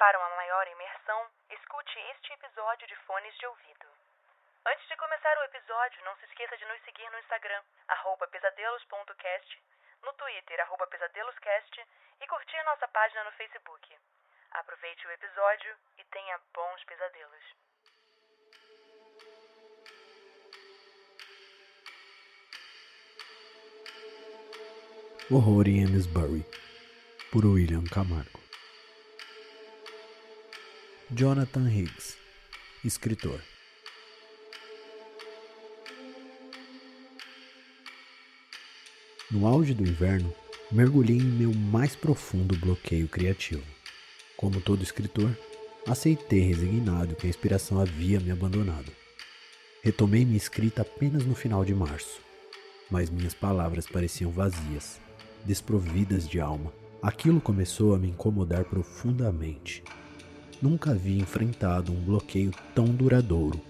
Para uma maior imersão, escute este episódio de fones de ouvido. Antes de começar o episódio, não se esqueça de nos seguir no Instagram, @pesadelos.cast, no Twitter, @pesadeloscast, e curtir nossa página no Facebook. Aproveite o episódio e tenha bons pesadelos. Horror em Amesbury, por William Camargo. Jonathan Higgs, escritor. No auge do inverno, mergulhei em meu mais profundo bloqueio criativo. Como todo escritor, aceitei resignado que a inspiração havia me abandonado. Retomei minha escrita apenas no final de março, mas minhas palavras pareciam vazias, desprovidas de alma. Aquilo começou a me incomodar profundamente. Nunca havia enfrentado um bloqueio tão duradouro.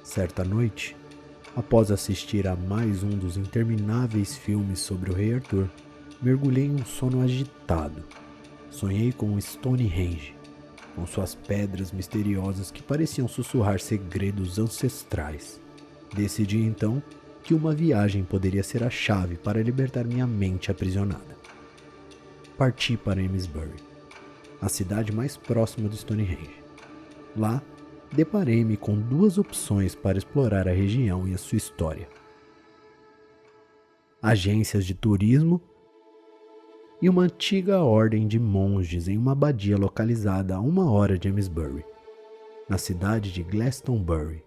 Certa noite, após assistir a mais um dos intermináveis filmes sobre o Rei Arthur, mergulhei em um sono agitado. Sonhei com Stonehenge, com suas pedras misteriosas que pareciam sussurrar segredos ancestrais. Decidi então que uma viagem poderia ser a chave para libertar minha mente aprisionada. Parti para Amesbury, a cidade mais próxima do Stonehenge. Lá, deparei-me com duas opções para explorar a região e a sua história: agências de turismo e uma antiga ordem de monges em uma abadia localizada a 1 hora de Amesbury, na cidade de Glastonbury.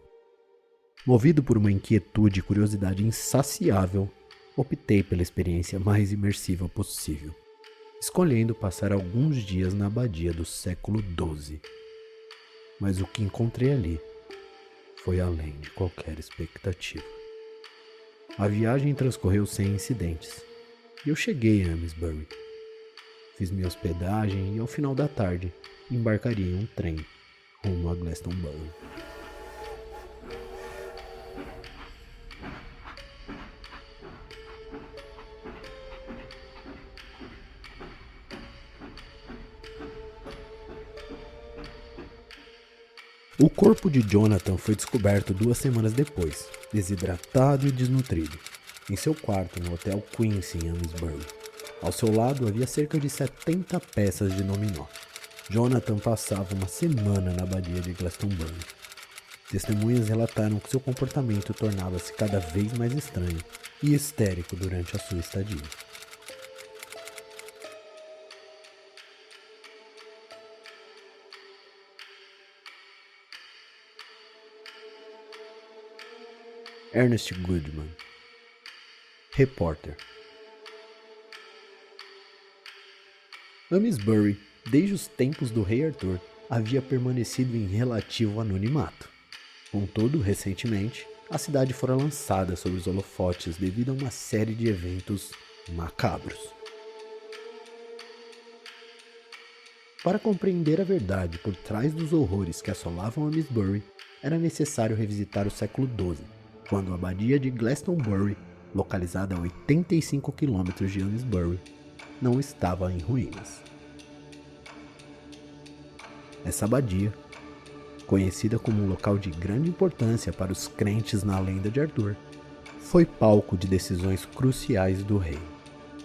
Movido por uma inquietude e curiosidade insaciável, optei pela experiência mais imersiva possível, escolhendo passar alguns dias na abadia do século XII. Mas o que encontrei ali foi além de qualquer expectativa. A viagem transcorreu sem incidentes e eu cheguei a Amesbury. Fiz minha hospedagem e ao final da tarde embarcaria em um trem rumo a Glastonbury. O corpo de Jonathan foi descoberto 2 semanas depois, desidratado e desnutrido, em seu quarto no Hotel Quincy em Amesbury. Ao seu lado havia cerca de 70 peças de dominó. Jonathan passava uma semana na abadia de Glastonbury. Testemunhas relataram que seu comportamento tornava-se cada vez mais estranho e histérico durante a sua estadia. Ernest Goodman, repórter. Amesbury, desde os tempos do Rei Arthur, havia permanecido em relativo anonimato. Contudo, recentemente, a cidade fora lançada sob os holofotes devido a uma série de eventos macabros. Para compreender a verdade por trás dos horrores que assolavam Amesbury, era necessário revisitar o século XII, quando a abadia de Glastonbury, localizada a 85 km de Amesbury, não estava em ruínas. Essa abadia, conhecida como um local de grande importância para os crentes na lenda de Arthur, foi palco de decisões cruciais do rei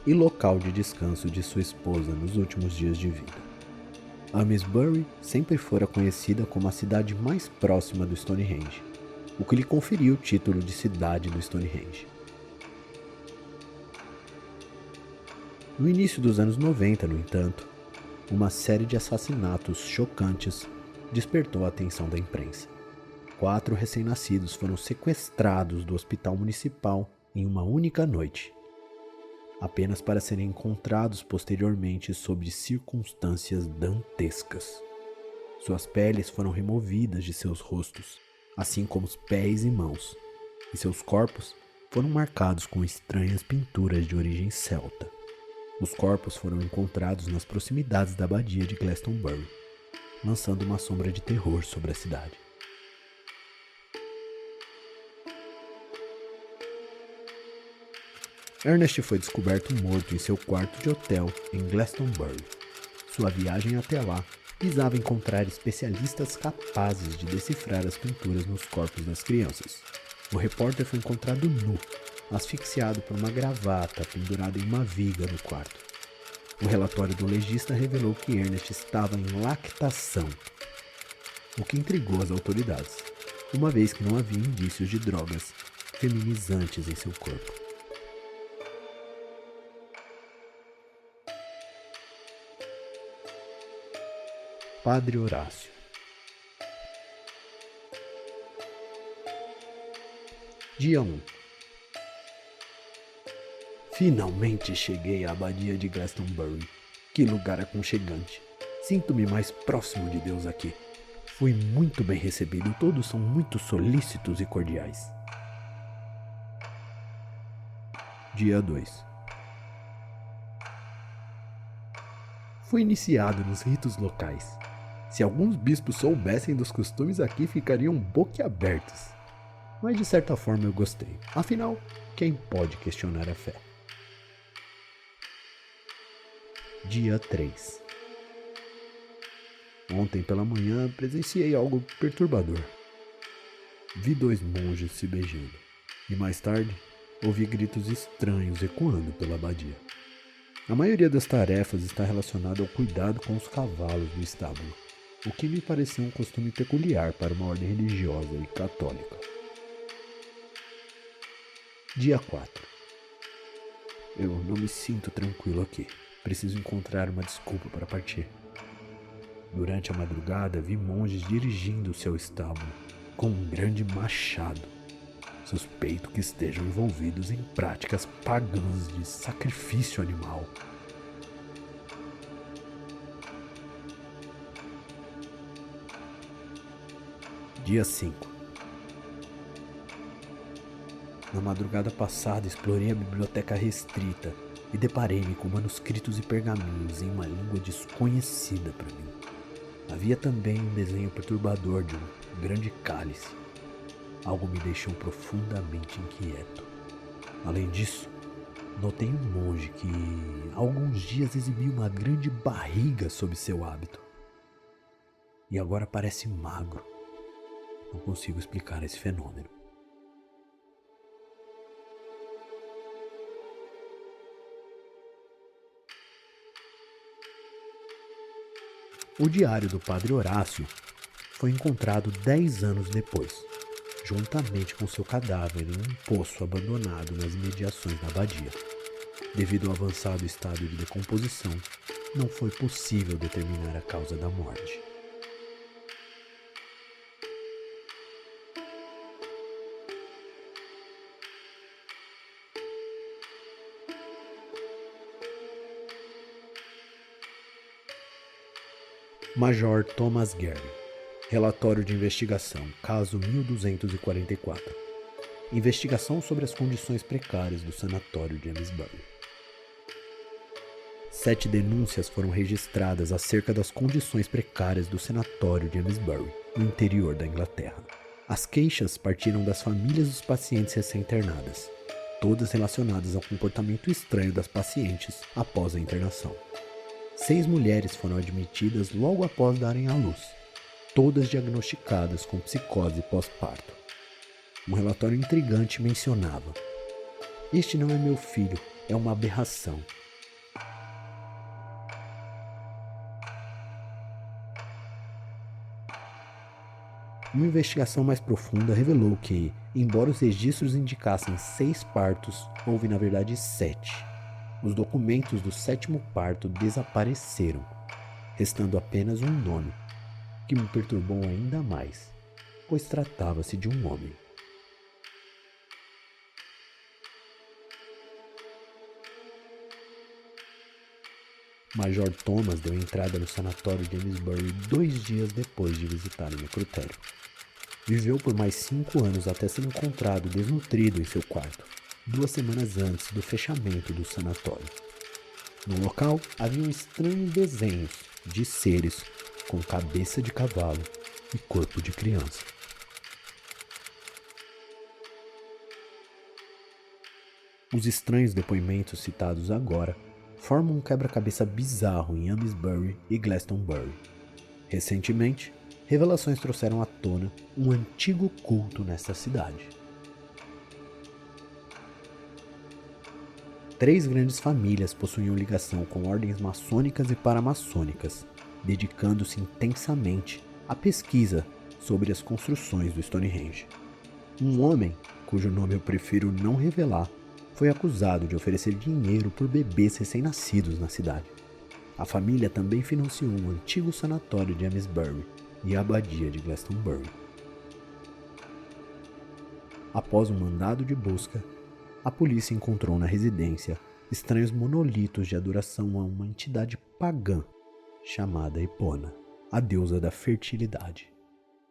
e local de descanso de sua esposa nos últimos dias de vida. Amesbury sempre fora conhecida como a cidade mais próxima do Stonehenge, o que lhe conferiu o título de cidade do Stonehenge. No início dos anos 90, no entanto, uma série de assassinatos chocantes despertou a atenção da imprensa. 4 recém-nascidos foram sequestrados do hospital municipal em uma única noite, apenas para serem encontrados posteriormente sob circunstâncias dantescas. Suas peles foram removidas de seus rostos, assim como os pés e mãos, e seus corpos foram marcados com estranhas pinturas de origem celta. Os corpos foram encontrados nas proximidades da abadia de Glastonbury, lançando uma sombra de terror sobre a cidade. Ernest foi descoberto morto em seu quarto de hotel em Glastonbury. Sua viagem até lá visava encontrar especialistas capazes de decifrar as pinturas nos corpos das crianças. O repórter foi encontrado nu, asfixiado por uma gravata pendurada em uma viga no quarto. O relatório do legista revelou que Ernest estava em lactação, o que intrigou as autoridades, uma vez que não havia indícios de drogas feminizantes em seu corpo. Padre Horácio. Dia 1. Finalmente cheguei à abadia de Glastonbury. Que lugar aconchegante. Sinto-me mais próximo de Deus aqui. Fui muito bem recebido, todos são muito solícitos e cordiais. Dia 2. Fui iniciado nos ritos locais. Se alguns bispos soubessem dos costumes aqui, ficariam boquiabertos. Mas de certa forma eu gostei. Afinal, quem pode questionar a fé? Dia 3. Ontem pela manhã presenciei algo perturbador. Vi 2 monges se beijando. E mais tarde, ouvi gritos estranhos ecoando pela abadia. A maioria das tarefas está relacionada ao cuidado com os cavalos do estábulo, o que me pareceu um costume peculiar para uma ordem religiosa e católica. Dia 4. Eu não me sinto tranquilo aqui. Preciso encontrar uma desculpa para partir. Durante a madrugada, vi monges dirigindo seu estábulo com um grande machado. Suspeito que estejam envolvidos em práticas pagãs de sacrifício animal. Dia 5. Na madrugada passada, explorei a biblioteca restrita e deparei-me com manuscritos e pergaminhos em uma língua desconhecida para mim. Havia também um desenho perturbador de um grande cálice. Algo me deixou profundamente inquieto. Além disso, notei um monge que há alguns dias exibia uma grande barriga sob seu hábito. E agora parece magro. Não consigo explicar esse fenômeno. O diário do Padre Horácio foi encontrado 10 anos depois, juntamente com seu cadáver em um poço abandonado nas imediações da abadia. Devido ao avançado estado de decomposição, não foi possível determinar a causa da morte. Major Thomas Gary. Relatório de investigação, caso 1244. Investigação sobre as condições precárias do sanatório de Amesbury. 7 denúncias foram registradas acerca das condições precárias do sanatório de Amesbury, no interior da Inglaterra. As queixas partiram das famílias dos pacientes recém-internadas, todas relacionadas ao comportamento estranho das pacientes após a internação. 6 mulheres foram admitidas logo após darem à luz, todas diagnosticadas com psicose pós-parto. Um relatório intrigante mencionava: "Este não é meu filho, é uma aberração." Uma investigação mais profunda revelou que, embora os registros indicassem 6 partos, houve na verdade 7. Os documentos do 7º parto desapareceram, restando apenas um nome, que me perturbou ainda mais, pois tratava-se de um homem. Major Thomas deu entrada no sanatório de Amesbury 2 dias depois de visitar o necrotério. Viveu por mais 5 anos até ser encontrado desnutrido em seu quarto, 2 semanas antes do fechamento do sanatório. No local haviam estranhos desenhos de seres com cabeça de cavalo e corpo de criança. Os estranhos depoimentos citados agora formam um quebra-cabeça bizarro em Amesbury e Glastonbury. Recentemente, revelações trouxeram à tona um antigo culto nesta cidade. 3 grandes famílias possuíam ligação com ordens maçônicas e paramaçônicas, dedicando-se intensamente à pesquisa sobre as construções do Stonehenge. Um homem, cujo nome eu prefiro não revelar, foi acusado de oferecer dinheiro por bebês recém-nascidos na cidade. A família também financiou um antigo sanatório de Amesbury e a abadia de Glastonbury. Após um mandado de busca, a polícia encontrou na residência estranhos monolitos de adoração a uma entidade pagã chamada Epona, a deusa da fertilidade.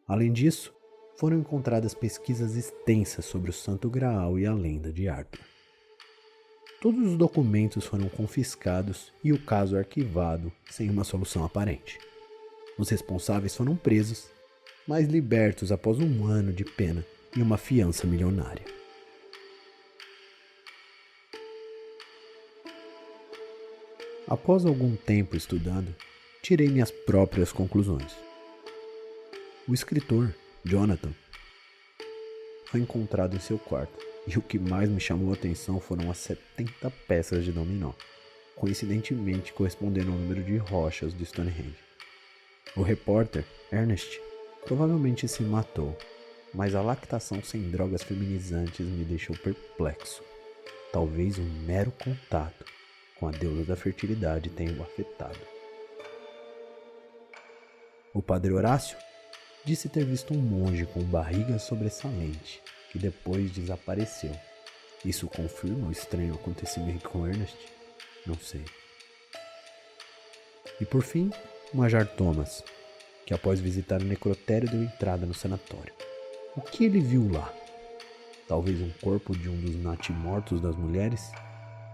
Além disso, foram encontradas pesquisas extensas sobre o Santo Graal e a lenda de Arthur. Todos os documentos foram confiscados e o caso arquivado sem uma solução aparente. Os responsáveis foram presos, mas libertos após 1 ano de pena e uma fiança milionária. Após algum tempo estudando, tirei minhas próprias conclusões. O escritor, Jonathan, foi encontrado em seu quarto, e o que mais me chamou a atenção foram as 70 peças de dominó, coincidentemente correspondendo ao número de rochas do Stonehenge. O repórter, Ernest, provavelmente se matou, mas a lactação sem drogas feminizantes me deixou perplexo. Talvez um mero contato com a deusa da fertilidade tenha o afetado. O padre Horácio disse ter visto um monge com barriga sobressalente, que depois desapareceu. Isso confirma o estranho acontecimento com Ernest? Não sei. E por fim, Major Thomas, que após visitar o necrotério deu entrada no sanatório. O que ele viu lá? Talvez um corpo de um dos natimortos das mulheres?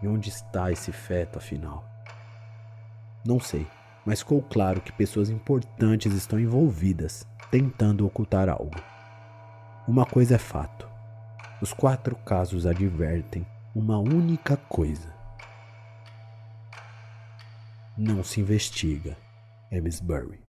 E onde está esse feto, afinal? Não sei, mas ficou claro que pessoas importantes estão envolvidas, tentando ocultar algo. Uma coisa é fato. Os 4 casos advertem uma única coisa. Não se investiga Amesbury.